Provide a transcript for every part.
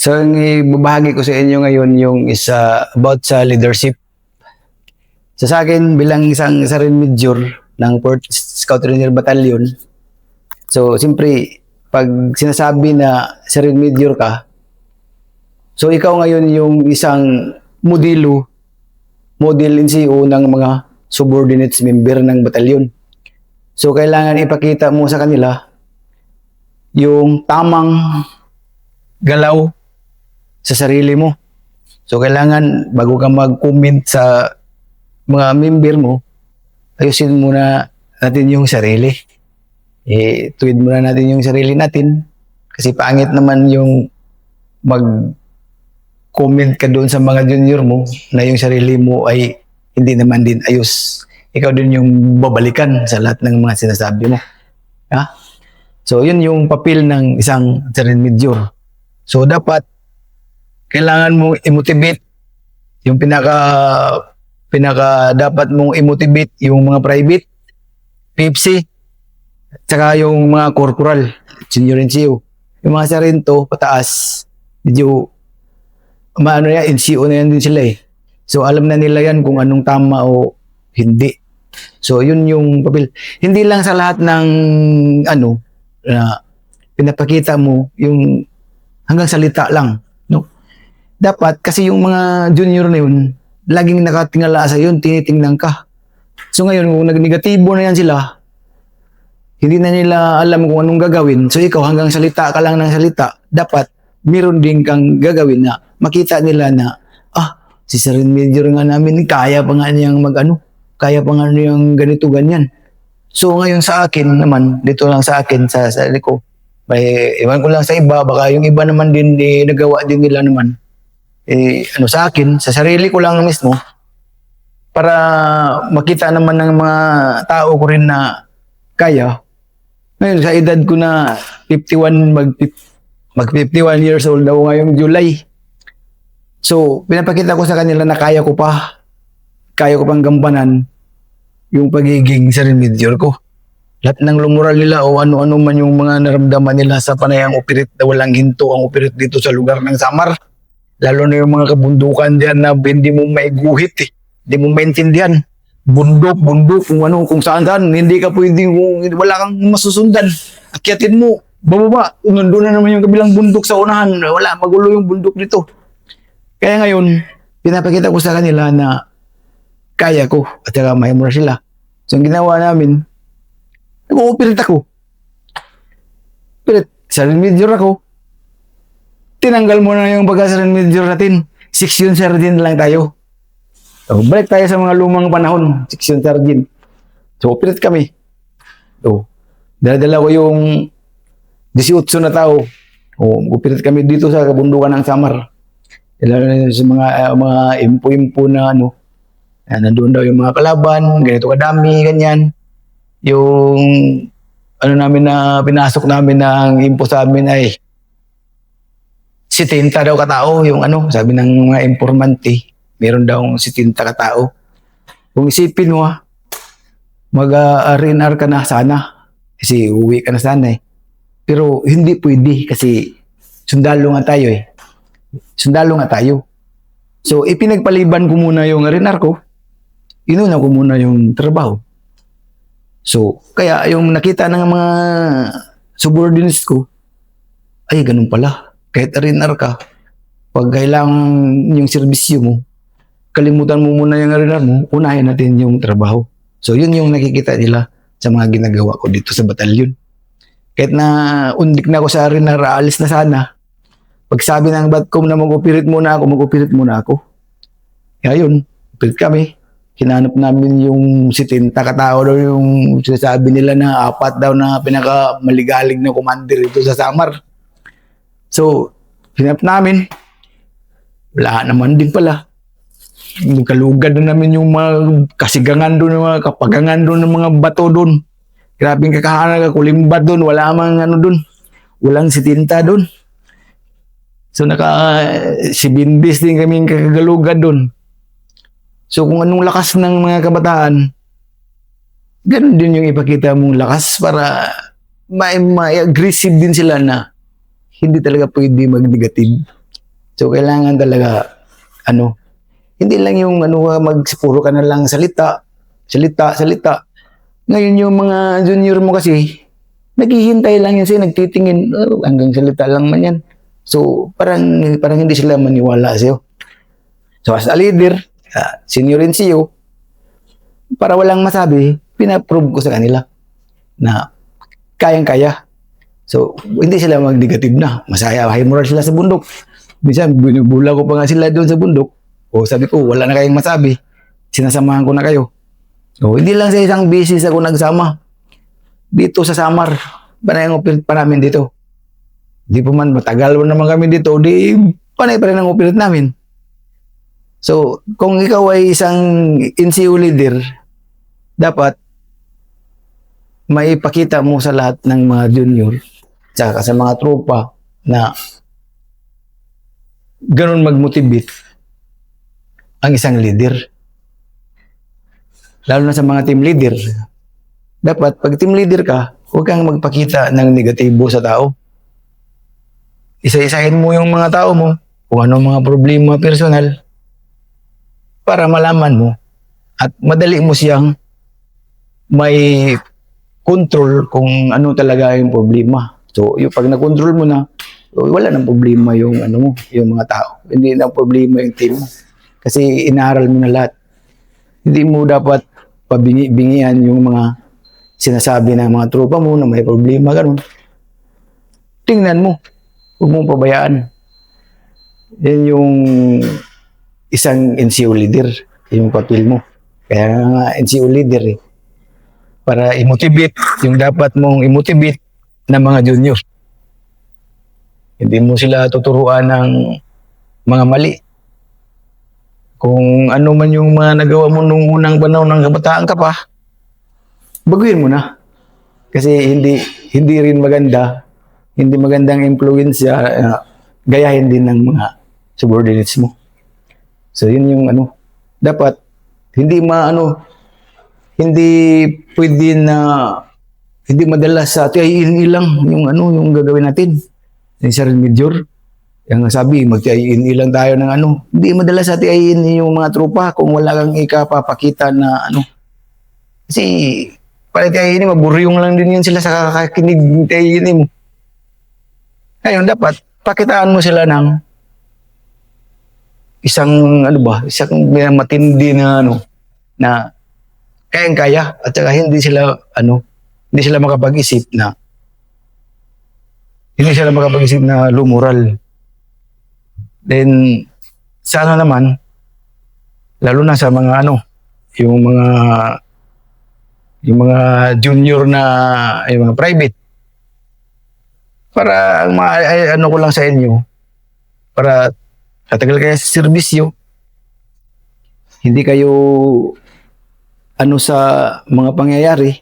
So, ang ibabahagi ko sa inyo ngayon yung isa about sa leadership. So, sa akin, bilang isang rin major ng 4th Scout Ranger Battalion, so, siyempre, pag sinasabi na rin major ka, so, ikaw ngayon yung isang model NCO ng mga subordinates member ng batalyon. So, kailangan ipakita mo sa kanila yung tamang galaw sa sarili mo. So, kailangan bago ka mag-comment sa mga member mo, ayusin muna natin yung sarili. Tuwid muna natin yung sarili natin kasi pangit naman yung mag-comment ka doon sa mga junior mo na yung sarili mo ay hindi naman din ayos. Ikaw din yung babalikan sa lahat ng mga sinasabi mo. Ha? So, yun yung papel ng isang sergeant major. So, dapat kailangan mong i-motivate yung pinaka dapat mong i-motivate yung mga private, PFC, tsaka yung mga corporal, senior NCO. Yung mga sarento, pataas, medyo NCO na yan din sila eh. So, alam na nila yan kung anong tama o hindi. So, yun yung papel. Hindi lang sa lahat ng pinapakita mo yung hanggang salita lang. No? Dapat, kasi yung mga junior na yun, laging nakatingala sa yun, tinitingnan ka. So ngayon, kung nag-negatibo na yan sila, hindi na nila alam kung anong gagawin. So ikaw, hanggang salita ka lang ng salita, dapat meron din kang gagawin na makita nila na, si Sergeant Major nga namin, kaya pa nga niyang kaya pa nga niyang ganito, ganyan. So ngayon sa akin naman, dito lang sa akin, sa sarili ko, iwan ko lang sa iba, baka yung iba naman din, nagawa din nila naman. Sa akin, sa sarili ko lang mismo, para makita naman ng mga tao ko rin na kaya. Ngayon, sa edad ko na 51, mag 51 years old daw ngayong July. So, pinapakita ko sa kanila na kaya ko pang gampanan yung pagiging sergeant major ko. Lahat ng lumural nila o ano-ano man yung mga naramdaman nila sa panayang operate na walang hinto ang operate dito sa lugar ng Samar. Lalo na yung mga kabundukan diyan na hindi mo maiguhit eh. Hindi mo maintindihan. Bundok, kung saan, hindi ka pwedeng, wala kang masusundan. Akyatin mo, bababa, nandun na naman yung kabilang bundok sa unahan. Wala, magulo yung bundok dito. Kaya ngayon, pinapakita ko sa kanila na kaya ko at saka mahimura sila. So, ang ginawa namin, nag-ooperate ako. Sergeant Major ako. Tinanggal mo na yung pagka-sergeant major natin. Section sergeant lang tayo. So, balik tayo sa mga lumang panahon. Section sergeant. So, operate kami. So, dala-dala ko yung 18 na tao. Operate kami dito sa kabundukan ng Samar. Lalo na sa mga impo-impo na nandun daw yung mga kalaban, ganito kadami, ganyan. Yung namin na pinasok namin ng impo sa amin ay 70 daw katao, yung sabi ng mga informante, meron daw 70 katao. Kung isipin mo mag-RNR ka na sana, kasi uwi ka na sana eh. Pero hindi pwede kasi sundalo nga tayo eh. Sundalo nga tayo. So ipinagpaliban ko muna yung RNR ko, inuna ko muna yung trabaho. So kaya yung nakita ng mga subordinates ko, ay ganun pala. Kahit RNR ka, pag kailangan yung serbisyo mo, kalimutan mo muna yung RNR mo, unahin natin yung trabaho. So yun yung nakikita nila sa mga ginagawa ko dito sa batalyon. Kahit na undik na ako sa RNR, aalis na sana. Pag sabi ng batcom na mag-operate muna ako. Kaya yun, operate kami. Hinanap namin yung 70 katao daw yung sinasabi nila na 4 daw na pinakamaligalig na commander dito sa Samar. So, hinap namin, wala naman din pala. Kalugad na namin yung mga kasigangan doon, yung mga kapagangan doon, ng mga bato doon. Grabing kakahanag, kulimbat doon, wala mang doon. Walang 70 doon. So, 7 days din kaming kakagalugad doon. So, kung anong lakas ng mga kabataan, ganun din yung ipakita mong lakas para may aggressive din sila na hindi talaga pwede mag-negative. So, kailangan talaga, hindi lang yung puro ka na lang salita. Ngayon yung mga junior mo kasi, naghihintay lang yan sa'yo, nagtitingin, hanggang salita lang man yan. So, parang hindi sila maniwala sa'yo. So, as a leader, senior NCO, para walang masabi, pinaprove ko sa kanila na kayang-kaya. So, hindi sila mag-negative na. Masaya, high moral sila sa bundok. Minsan, binubula ko pa nga sila doon sa bundok. O sabi ko, wala na kayong masabi. Sinasamahan ko na kayo. O, hindi lang sa isang business ako nagsama. Dito sa Samar, panay ang operate pa namin dito. Di pa man, matagal mo naman kami dito, di panay pa rin ang operate namin. So, kung ikaw ay isang NCO leader, dapat maipakita mo sa lahat ng mga junior tsaka sa mga tropa na ganun mag-motivate ang isang leader. Lalo na sa mga team leader. Dapat, pag team leader ka, huwag kang magpakita ng negatibo sa tao. Isa-isahin mo yung mga tao mo, kung ano mga problema personal, para malaman mo at madali mo siyang may control kung ano talaga yung problema. So, yung pag na-control mo na, wala nang problema yung yung mga tao. Hindi na problema yung team mo. Kasi inaaral mo na lahat. Hindi mo dapat pabingi-bingihan yung mga sinasabi ng mga tropa mo na may problema, ganun. Tingnan mo. Huwag mong pabayaan. Yan yung isang NCO leader, yung papel mo. Kaya nga NCO leader para i-motivate yung dapat mong i-motivate ng mga junior. Hindi mo sila tuturuan ng mga mali. Kung ano man yung mga nagawa mo nung unang panahon ng kabataan ka pa, baguhin mo na. Kasi hindi rin maganda, hindi magandang influence gayahin din ng mga subordinates mo. So yun yung dapat hindi pwede na hindi madalas sa TINE lang yung gagawin natin. Yung Sergeant Major, yung sabi, mag-TINE lang tayo ng Hindi madalas sa TINE yung mga tropa kung wala kang ikapapakita na Kasi, para TINE, maburyong lang din yun sila sa kakakinig ng TINE mo. Ngayon, dapat, pakitaan mo sila ng isang matindi na na kayang-kaya at saka hindi sila makapag-isip na low moral. Then sana naman lalo na sa mga yung mga junior na yung mga private para ko lang sa inyo para tatagal kayo sa serbisyo, hindi kayo sa mga pangyayari.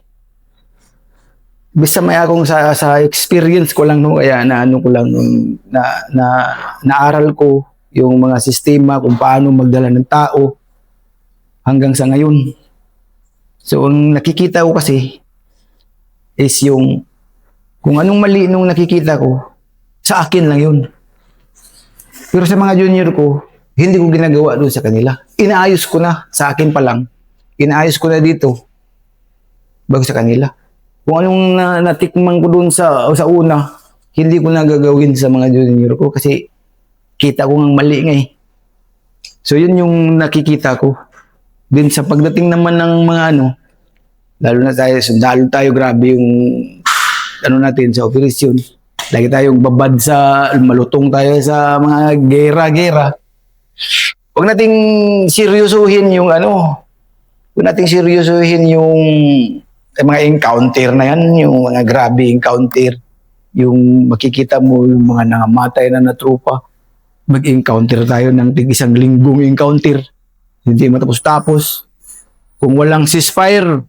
Basta may akong sa experience ko lang kaya naaral ko yung mga sistema kung paano magdala ng tao hanggang sa ngayon. So ang nakikita ko kasi is yung kung anong mali nung nakikita ko, sa akin lang yun. Pero sa mga junior ko, hindi ko ginagawa doon sa kanila. Inaayos ko na sa akin pa lang. Inaayos ko na dito bago sa kanila. Kung anong natikman ko doon sa una, hindi ko na gagawin sa mga junior ko kasi kita ko ng mali nga . So yun yung nakikita ko. Din sa pagdating naman ng mga lalo na tayo, sundalo tayo, grabe yung natin sa operasyon. Lagi tayong babad malutong tayo sa mga gera-gera. Huwag nating seryosohin yung Huwag nating seryosohin yung mga encounter na yan, yung mga grabe encounter. Yung makikita mo yung mga nangamatay na tropa. Mag-encounter tayo ng tig-isang linggong encounter. Hindi matapos-tapos. Kung walang ceasefire,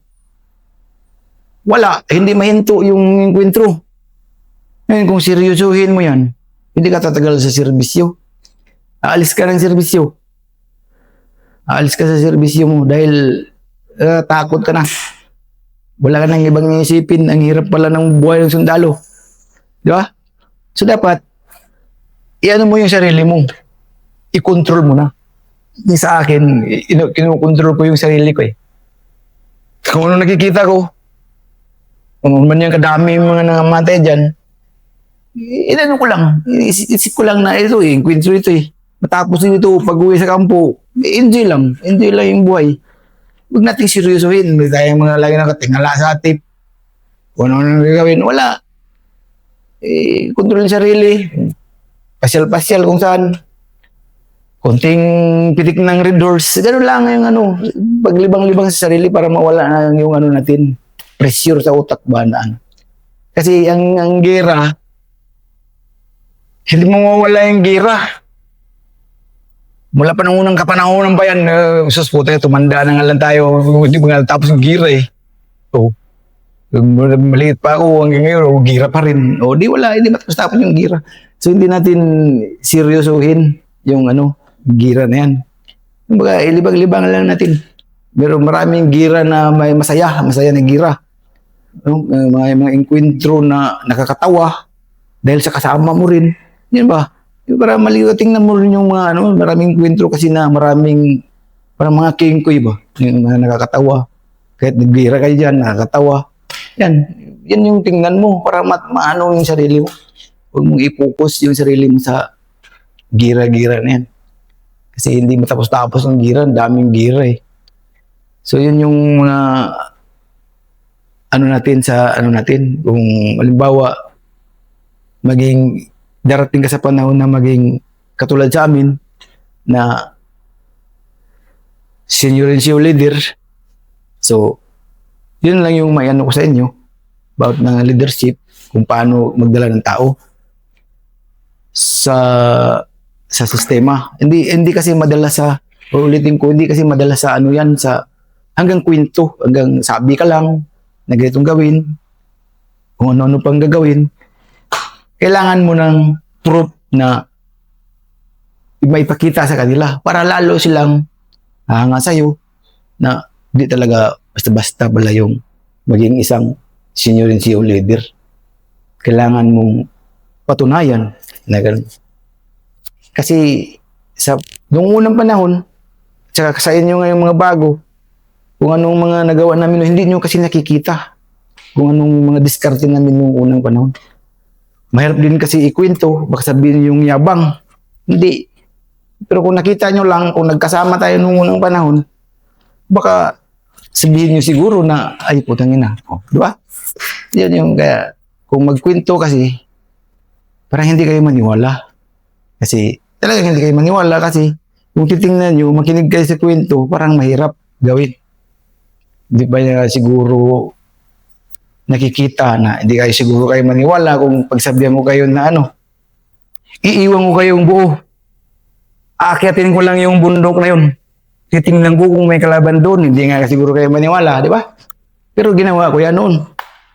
wala. Hindi mahinto yung enkwentro. Ngayon, kung seryosohin mo yan, hindi ka tatagal sa serbisyo. Aalis ka ng serbisyo. Aalis ka sa serbisyo mo dahil takot ka na. Wala ka nang ibang isipin. Ang hirap pala ng buhay ng sundalo. Di ba? So dapat, mo yung sarili mo. i-control mo na. Yung sa akin, kinukontrol ko yung sarili ko eh. Kung ano nakikita ko, kung ano man yung kadami yung mga nangamatay dyan, inano ko lang, isip ko lang na ito eh, kwento ito eh. Matapos dito, pag-uwi sa kampo, enjoy lang yung buhay. Huwag natin seryosohin, hindi tayong mga lagi nakatingala sa atip. Kung ano gagawin, wala. Kontrol yung sarili, pasyal-pasyal kung saan. Konting pitik ng red horse, gano'n lang yung paglibang-libang sa sarili para mawala na yung natin, pressure sa utak ba na. Kasi ang gera, hindi mo mawala yung gera. Mula pa nung unang kapanahonan pa yan, sus puta, tumanda na nga lang tayo, hindi mo nga tapos yung gira eh. So, maliit pa ako hanggang ngayon, gira pa rin. O di wala, hindi matapos yung gira. So hindi natin seryosohin yung gira na yan. Kumbaga, ilibang-libang lang natin. Pero maraming gira na may masaya na gira. Mga enkwentro na nakakatawa dahil sa kasama mo rin. Yan ba? Para maliwating na mo rin yung mga maraming enkwentro kasi na maraming parang mga kingkoy ba? Yung mga nakakatawa. Kahit nagbira kayo dyan, nakakatawa. Yan yung tingnan mo para maano yung sarili mo. Huwag mong i-focus yung sarili mo sa gira-gira na yan. Kasi hindi matapos-tapos ng gira, daming gira eh. So yun yung mga natin, kung halimbawa maging darating ka sa panahon na maging katulad sa amin na senior and senior leader. So yun lang yung may ko sa inyo about ng leadership, kung paano magdala ng tao sa sistema. Hindi kasi madala sa, ulitin ko, hindi kasi madala sa yan, sa hanggang kwento, hanggang sabi ka lang na ganitong gawin, kung ano-ano pang gagawin. Kailangan mo ng proof na maipakita sa kanila para lalo silang hanga sa'yo na hindi talaga basta-basta pala yung maging isang senior and CEO leader. Kailangan mong patunayan na ganun. Kasi noong unang panahon, tsaka sa inyo ngayong mga bago, kung anong mga nagawa namin, hindi nyo kasi nakikita kung anong mga diskarte namin noong unang panahon. Mahirap din kasi ikwento, baka sabihin yung yabang. Hindi. Pero kung nakita nyo lang, kung nagkasama tayo noong unang panahon, baka sabihin nyo siguro na, ay putang ina. Di ba? Yan yung kaya, kung magkwento kasi, parang hindi kayo maniwala. Kasi talagang hindi kayo maniwala kasi kung titingnan nyo, makinig kayo sa kwento, parang mahirap gawin. Hindi ba niya siguro nakikita na hindi kayo siguro kayo maniwala kung pagsabihan ko kayo na iiwan ko kayong buo. Aakyatin ko lang yung bundok na yun. Titingnan ko kung may kalaban doon, hindi nga siguro kayo maniwala, di ba? Pero ginawa ko yan noon.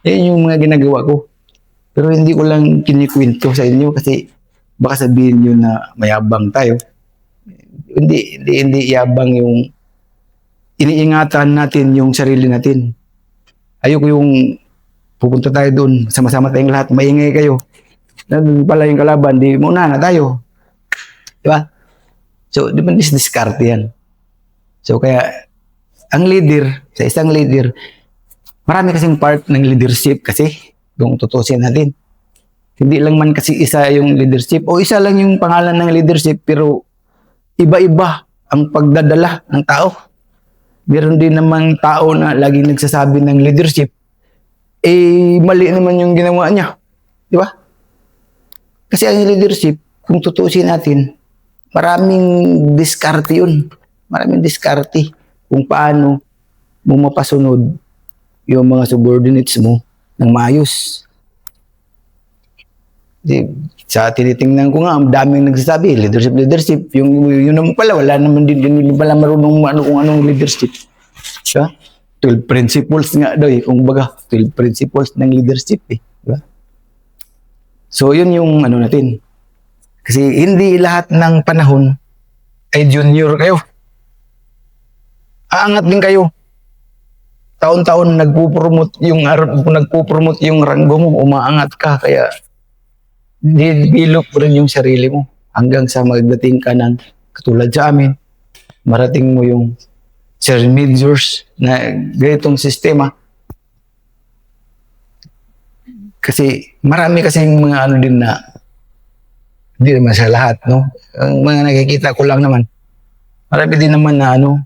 Yan yung mga ginagawa ko. Pero hindi ko lang kinikwento sa inyo kasi baka sabihin nyo na mayabang tayo. Hindi yabang yung iniingatan natin yung sarili natin. Ayoko yung pupunta tayo doon, sama-sama tayong lahat, maingay kayo. Doon pala yung kalaban, di muna na tayo. Di ba? So, di ba diskarte yan? So, kaya, ang leader, sa isang leader, marami kasing part ng leadership kasi, kung tutusin natin. Hindi lang man kasi isa yung leadership o isa lang yung pangalan ng leadership pero iba-iba ang pagdadala ng tao. Meron din namang tao na laging nagsasabi ng leadership mali naman yung ginawa niya. Di ba? Kasi ang leadership, kung tutusin natin, maraming diskarte yun. Maraming diskarte kung paano mo mapasunod yung mga subordinates mo ng maayos. Sa tinitingnan ko nga, ang daming nagsasabi, leadership. Yun naman pala, wala naman din, yun pala marunong kung anong leadership. Diba? 12 principles nga daw kung baga, 12 principles ng leadership diba? So, yun yung natin. Kasi hindi lahat ng panahon ay junior kayo. Aangat din kayo. Taon-taon nagpo-promote yung ranggo mo, umaangat ka, kaya develop rin yung sarili mo hanggang sa magdating ka ng Katulad sa amin, marating mo yung sir majors na ganitong sistema. Kasi marami kasing mga ano din na hindi naman sa lahat, no? Ang mga nakikita ko lang naman, marami din naman na ano,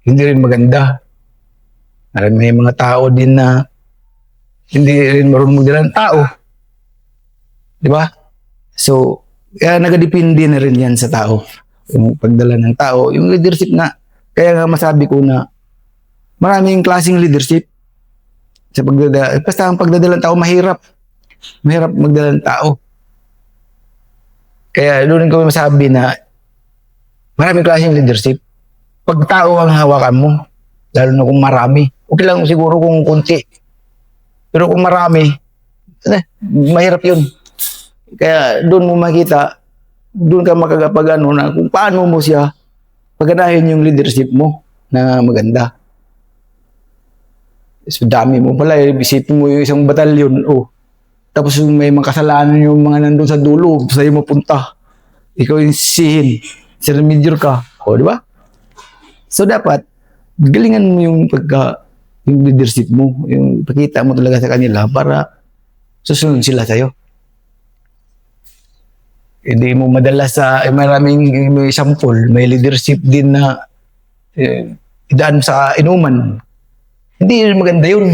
hindi rin maganda. Marami may mga tao din na hindi rin marunong magdala ng tao. Di ba? So, kaya nagadepende na rin yan sa tao. Yung pagdala ng tao, yung leadership na, kaya nga masabi ko na maraming klaseng leadership sa pagdadala. Basta ang pagdadala ng tao, mahirap. Mahirap magdala ng tao. Kaya doon ko masabi na maraming klaseng leadership. Pag tao ang hawakan mo, lalo na kung marami, okay lang siguro kung kunti. Pero kung marami, mahirap yun. Kaya doon mo makita, doon ka makagapag ano na kung paano mo siya paganahin yung leadership mo na maganda. So dami mo pala, isipin mo yung isang batalyon, tapos may mga kasalanan yung mga nandun sa dulo, sa'yo mapunta. Ikaw yung sihin, sir major ka, di ba? So dapat, galingan mo yung yung leadership mo, yung pakita mo talaga sa kanila para susunod sila sa'yo. Hindi mo madala sa maraming may sample, may leadership din na idaan sa inuman. Hindi maganda yun.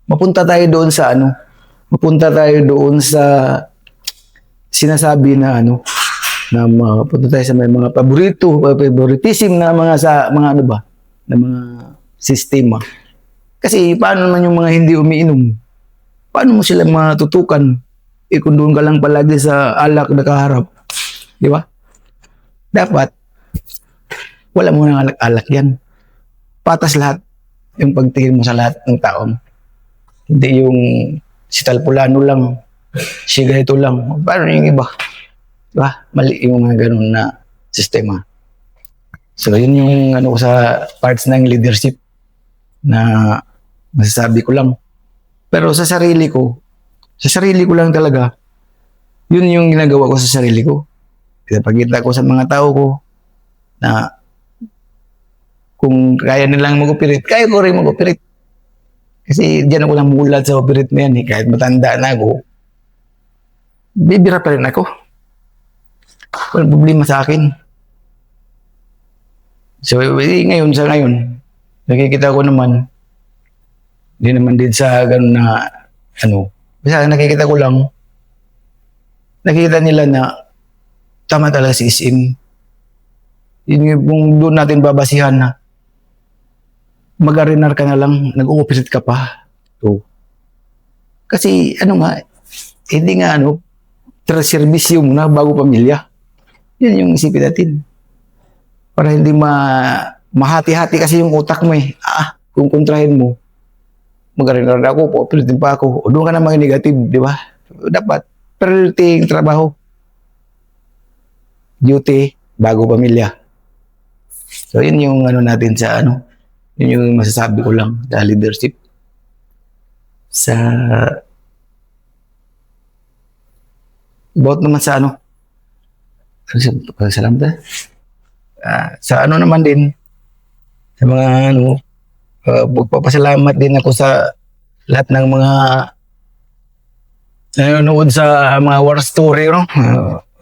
Mapunta tayo doon sa sinasabi na na mapunta tayo sa may mga favoritism na mga na mga sistema. Kasi paano naman yung mga hindi umiinom? Paano mo sila matutukan? Kung doon ka lang palagi sa alak na kaharap. Di ba? Dapat, wala mo nang alak-alak yan. Patas lahat yung pagtingin mo sa lahat ng taon. Hindi yung si Talpulano lang, si ganito lang. Paano yung iba? Di ba? Mali yung mga ganun na sistema. So, yun yung ko sa parts ng leadership na masasabi ko lang. Pero sa sarili ko lang talaga, yun yung ginagawa ko sa sarili ko. Pinapakita ko sa mga tao ko na kung kaya nilang mag-operate, kaya ko rin mag-operate. Kasi diyan ako lang mulat sa operate na yan. Kahit matanda na ako, bibira pa rin ako. Walang problema sa akin. So, ngayon, nakikita ko naman, hindi naman din sa ganun na, basta nakikita ko lang, nakikita nila na tama talaga si SM. Yun yung doon natin babasihan na mag-arinar ka na lang, nag-ooperate ka pa. So, kasi hindi nga service yung muna bago pamilya. Yun yung isipin natin. Para hindi mahati-hati kasi yung utak mo kung kontrahin mo, mag-arinar na ako, ooperate din pa ako, o doon ka na mga negative, di ba? So, dapat, priority yung trabaho. Duty, bago pamilya. So, yun yung natin sa yun yung masasabi ko lang sa leadership. About naman sa salamat. Sa naman din, sa mga magpapasalamat din ako sa lahat ng mga nanonood sa mga war story,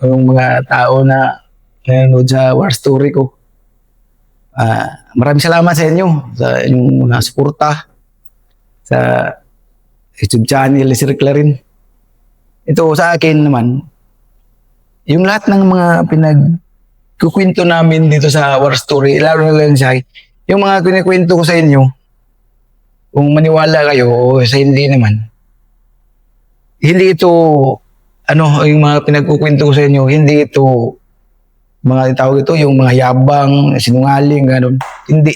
yung mga tao na nanonood sa war story ko. Maraming salamat sa inyo sa inyong mga suporta sa YouTube channel ni Sir Clarin. Ito sa akin naman, yung lahat ng mga pinagkukwento namin dito sa war story, lalo na lang siya, yung mga kinikwento ko sa inyo, kung maniwala kayo o sa hindi naman, hindi ito, yung mga pinagkukwento ko sa inyo, hindi ito mga tawag ito, yung mga yabang, sinungaling, gano'n. Hindi.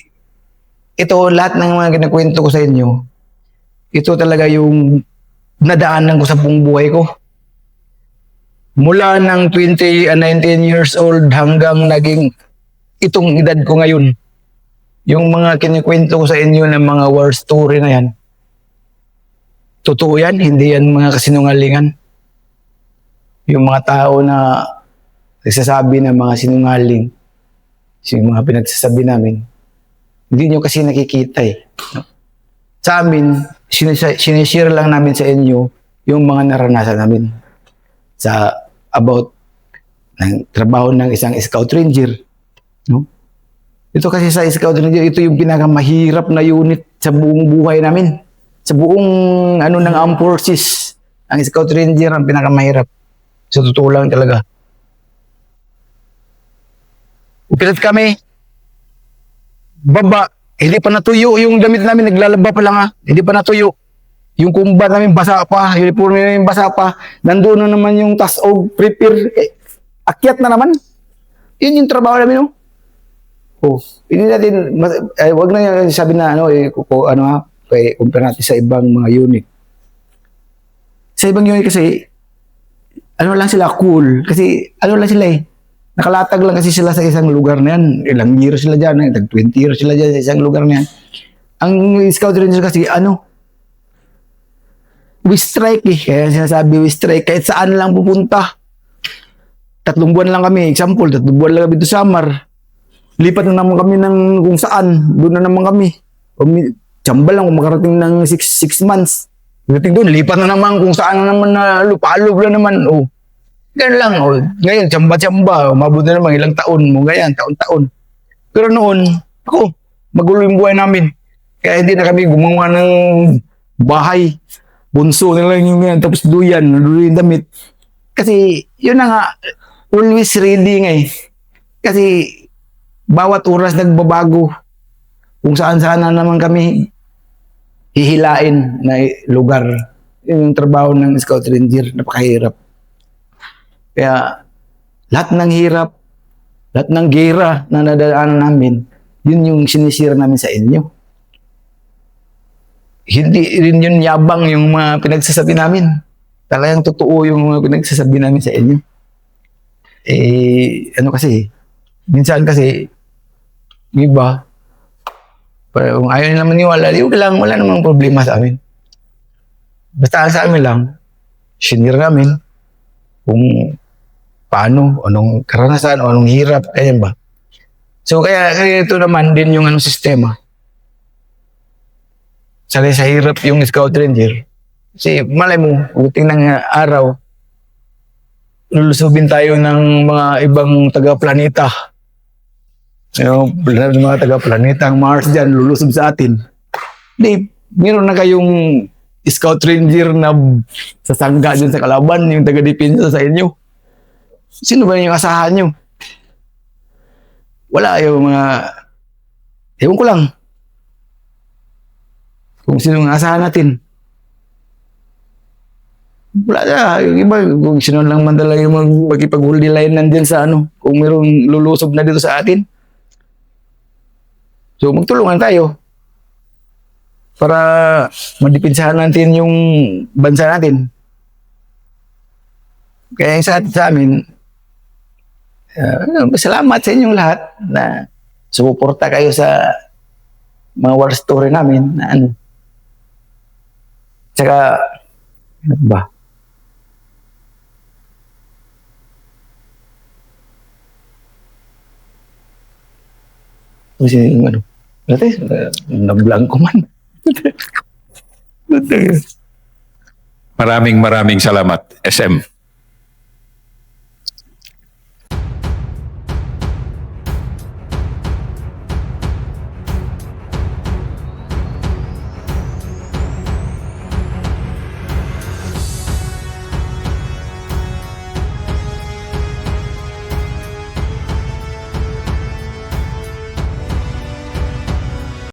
Ito, lahat ng mga kinakwento ko sa inyo, ito talaga yung nadaanan ko sa buong buhay ko. Mula ng 19 years old hanggang naging itong edad ko ngayon. Yung mga kinikwento ko sa inyo ng mga war story na yan, totoo yan, hindi yan mga kasinungalingan. Yung mga tao na nagsasabi ng mga sinungaling, yung mga pinagsasabi namin, hindi nyo kasi nakikita eh. No? Sa amin, sinishare lang namin sa inyo yung mga naranasan namin sa about ng trabaho ng isang scout ranger. No? Ito kasi sa scout ranger, ito yung pinakamahirap na unit sa buong buhay namin. Sa buong ng armed forces, ang scout ranger ang pinakamahirap. Sa totoo lang talaga. Upilit kami, baba, hindi pa natuyo yung damit namin, naglalaba pa lang hindi pa natuyo. Yung kumba namin basa pa, uniform namin basa pa, nandoon na naman yung tasog, prepare, akyat na naman. Yun yung trabaho namin, no? Oh, hindi natin, wag na yung sabi na, compare natin sa ibang mga unit. Sa ibang unit kasi, lang sila, cool. Kasi, lang sila nakalatag lang kasi sila sa isang lugar na yan. Ilang years sila dyan, 20 years sila dyan sa isang lugar na yan. Ang scout ranger kasi, we strike Kaya sinasabi we strike. Kahit saan lang pupunta. 3 buwan lang kami. Example, 3 buwan lang kami ito Samar. Lipat na naman kami ng kung saan. Doon na naman kami. Tsamba lang kung makarating ng 6 months. Pagdating doon, lipat na naman kung saan na naman na lupalog na naman. Oh. Ganun lang. Oh. Ngayon, tsamba-tsamba. Umabot na naman ilang taon mo. Ganyan, taon-taon. Pero noon, magulo yung buhay namin. Kaya hindi na kami gumawa ng bahay. Bunso na lang yung yan. Tapos duyan damit. Kasi, yun na nga, always reading Kasi, bawat oras nagbabago. Kung saan-saan na naman kami hihilain na lugar. Yun yung trabaho ng scout ranger. Napakahirap. Kaya, lahat ng hirap, lahat ng gera na nadaanan namin, yun yung sinisira namin sa inyo. Hindi rin yun yabang yung mga pinagsasabi namin. Talagang totoo yung mga pinagsasabi namin sa inyo. Kasi, minsan kasi, iba, kung ayaw nila maniwala, wala namang problema sa amin. Basta sa amin lang, sinira namin kung paano, anong karanasan, o anong hirap, ayan ba? So, kaya ito naman din yung sistema. Sa hirap yung scout ranger. Kasi malay mo, pagdating ng araw, lulusubin tayo ng mga ibang taga-planeta. Mga taga-planeta, ang Mars dyan, lulusob sa atin. Hindi, meron na kayong scout ranger na sasangga dyan sa kalaban, yung taga-depensa sa inyo. Sino ba yung asahan nyo? Wala yung mga... Ewan ko lang. Kung sino yung asahan natin. Wala na. Yung iba, kung sino lang man talaga yung magkipag-huldi line nandyan sa kung mayroong lulusob na dito sa atin. So, magtulungan tayo. Para madipinsahan natin yung bansa natin. Kaya sa amin, salamat sa inyong lahat na sumuporta kayo sa mga war story namin na Tsaka, ano ba? Kasi dati, na-blanco man. Maraming salamat, SM.